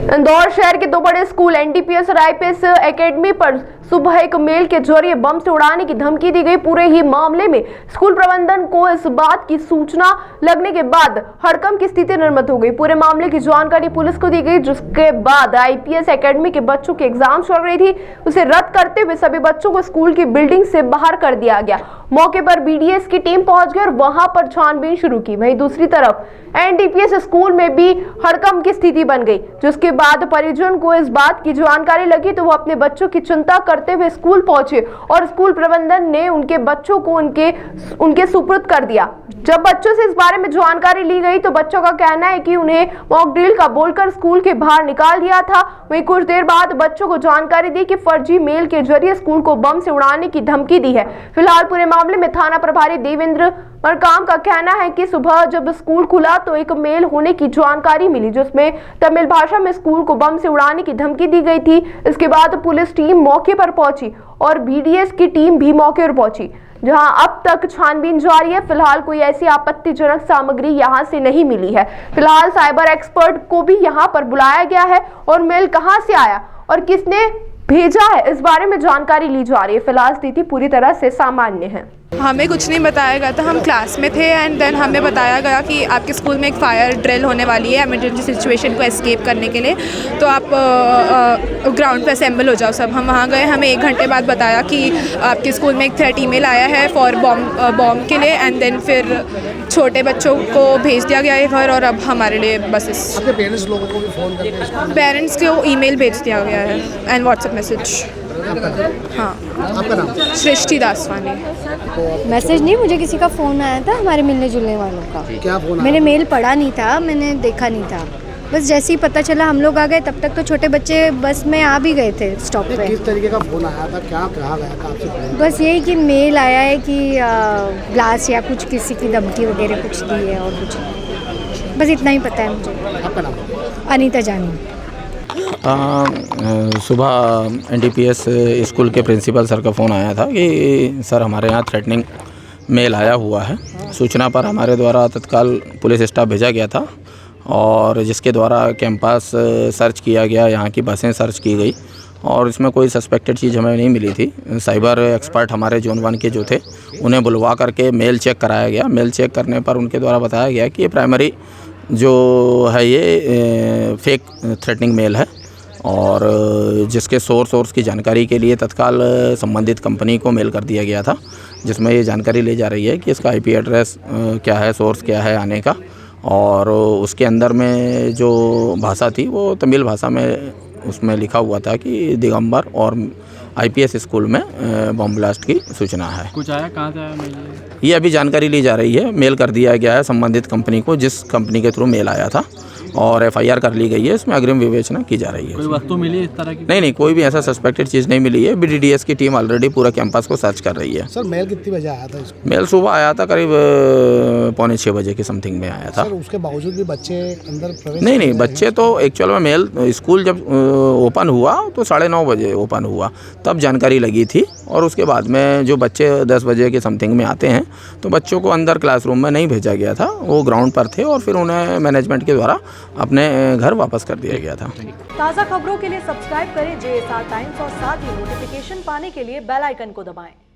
इंदौर शहर के दो बड़े स्कूल एनडीपीएस और आईपीएस एकेडमी पर सुबह एक मेल के जरिए बम से उड़ाने की धमकी दी गई। पूरे ही मामले में स्कूल प्रबंधन को इस बात की सूचना लगने के बाद हड़कंप की स्थिति निर्मित हो गई। पूरे मामले की जानकारी पुलिस को दी गई, जिसके बाद आईपीएस एकेडमी के बच्चों के एग्जाम चल रही थी, उसे रद्द करते हुए सभी बच्चों को स्कूल की बिल्डिंग से बाहर कर दिया गया। मौके पर बीडीएस की टीम पहुंच गई और वहां पर छानबीन शुरू की। वहीं दूसरी तरफ एनडीपीएस स्कूल में भी हड़कंप की स्थिति बन गई, जिसके बाद परिजन को इस बात की जानकारी लगी तो वो अपने बच्चों की चिंता करते हुए स्कूल पहुंचे और स्कूल प्रबंधन ने उनके बच्चों को उनके सुपुर्द कर दिया। जब बच्चों से इस बारे में जानकारी ली गई तो बच्चों का कहना है कि उन्हें मॉक ड्रिल का बोलकर स्कूल के बाहर निकाल दिया था। वहीं कुछ देर बाद बच्चों को जानकारी दी कि फर्जी मेल के जरिए स्कूल को बम से उड़ाने की धमकी दी है। फिलहाल पूरे मामले में थाना प्रभारी देवेंद्र मरकाम का कहना है कि सुबह जब स्कूल खुला तो एक मेल होने की जानकारी मिली, जिसमें तमिल भाषा में स्कूल को बम से उड़ाने की धमकी दी गई थी। इसके बाद पुलिस टीम मौके पर पहुंची और बीडीएस की टीम भी मौके पर पहुंची, जहां अब तक छानबीन जारी है। फिलहाल कोई ऐसी आपत्तिजनक सामग्री यहां से नहीं मिली है। फिलहाल साइबर एक्सपर्ट को भी यहां पर बुलाया गया है और मेल कहां से आया और किसने भेजा है, इस बारे में जानकारी ली जा रही है। फिलहाल स्थिति पूरी तरह से सामान्य है। हमें कुछ नहीं बताया गया था, हम क्लास में थे एंड देन हमें बताया गया कि आपके स्कूल में एक फायर ड्रिल होने वाली है इमरजेंसी सिचुएशन को एस्केप करने के लिए, तो आप ग्राउंड पे असेंबल हो जाओ सब। हम वहाँ गए, हमें 1 घंटे बाद बताया कि आपके स्कूल में एक थ्रेट ईमेल आया है फॉर बॉम्ब के लिए एंड देन फिर छोटे बच्चों को भेज दिया गया है घर और अब हमारे लिए बसेस। अपने पेरेंट्स लोगों को भी फ़ोन करके पेरेंट्स को ईमेल भेज दिया गया है एंड व्हाट्सएप मैसेज। हाँ, आपका नाम? सृष्टि दासवानी। मैसेज नहीं, मुझे किसी का फ़ोन आया था हमारे मिलने जुलने वालों का। क्या फ़ोन? मैंने मेल पढ़ा नहीं था, मैंने देखा नहीं था, बस जैसे ही पता चला हम लोग आ गए। तब तक तो छोटे बच्चे बस में आ भी गए थे स्टॉप पे। किस तरीके का फ़ोन आया था, क्या कहा गया था आपसे? बस यही कि मेल आया है कि ब्लास्ट या कुछ किसी की धमकी वगैरह कुछ दी है और कुछ, बस इतना ही पता है मुझे। आपका नाम? अनीता जानी। सुबह एनडीपीएस स्कूल के प्रिंसिपल सर का फ़ोन आया था कि सर हमारे यहाँ थ्रेटनिंग मेल आया हुआ है। सूचना पर हमारे द्वारा तत्काल पुलिस स्टाफ भेजा गया था और जिसके द्वारा कैंपस सर्च किया गया, यहाँ की बसें सर्च की गई और इसमें कोई सस्पेक्टेड चीज़ हमें नहीं मिली थी। साइबर एक्सपर्ट हमारे जोन 1 के जो थे उन्हें बुलवा करके मेल चेक कराया गया। मेल चेक करने पर उनके द्वारा बताया गया कि ये प्राइमरी जो है ये फेक थ्रेटनिंग मेल है और जिसके सोर्स की जानकारी के लिए तत्काल संबंधित कंपनी को मेल कर दिया गया था, जिसमें ये जानकारी ली जा रही है कि इसका आईपी एड्रेस क्या है, सोर्स क्या है आने का, और उसके अंदर में जो भाषा थी वो तमिल भाषा में उसमें लिखा हुआ था कि दिगंबर और आईपीएस स्कूल में बम ब्लास्ट की सूचना है। कुछ आया, कहाँ से आया मेल? ये अभी जानकारी ली जा रही है। मेल कर दिया गया है संबंधित कंपनी को, जिस कंपनी के थ्रू मेल आया था, और एफआईआर कर ली गई है। इसमें अग्रिम विवेचना की जा रही है। कोई वस्तु मिली इस तरह की? नहीं, कोई भी ऐसा सस्पेक्टेड चीज़ नहीं मिली है। बीडीडीएस की टीम ऑलरेडी पूरा कैंपस को सर्च कर रही है। सर मेल कितनी बजे आया था? मेल सुबह आया था, करीब 5:45 बजे के समथिंग में आया था। सर उसके बावजूद भी बच्चे अंदर प्रवेश? नहीं, बच्चे तो एक्चुअल में मेल स्कूल जब ओपन हुआ तो 9:30 बजे ओपन हुआ, तब जानकारी लगी थी और उसके बाद में जो बच्चे 10 बजे के समथिंग में आते हैं तो बच्चों को अंदर क्लासरूम में नहीं भेजा गया था, वो ग्राउंड पर थे और फिर उन्हें मैनेजमेंट के द्वारा अपने घर वापस कर दिया गया था। ताज़ा खबरों के लिए सब्सक्राइब करें JSR टाइम्स और साथ ही नोटिफिकेशन पाने के लिए बेल आइकन को दबाएं।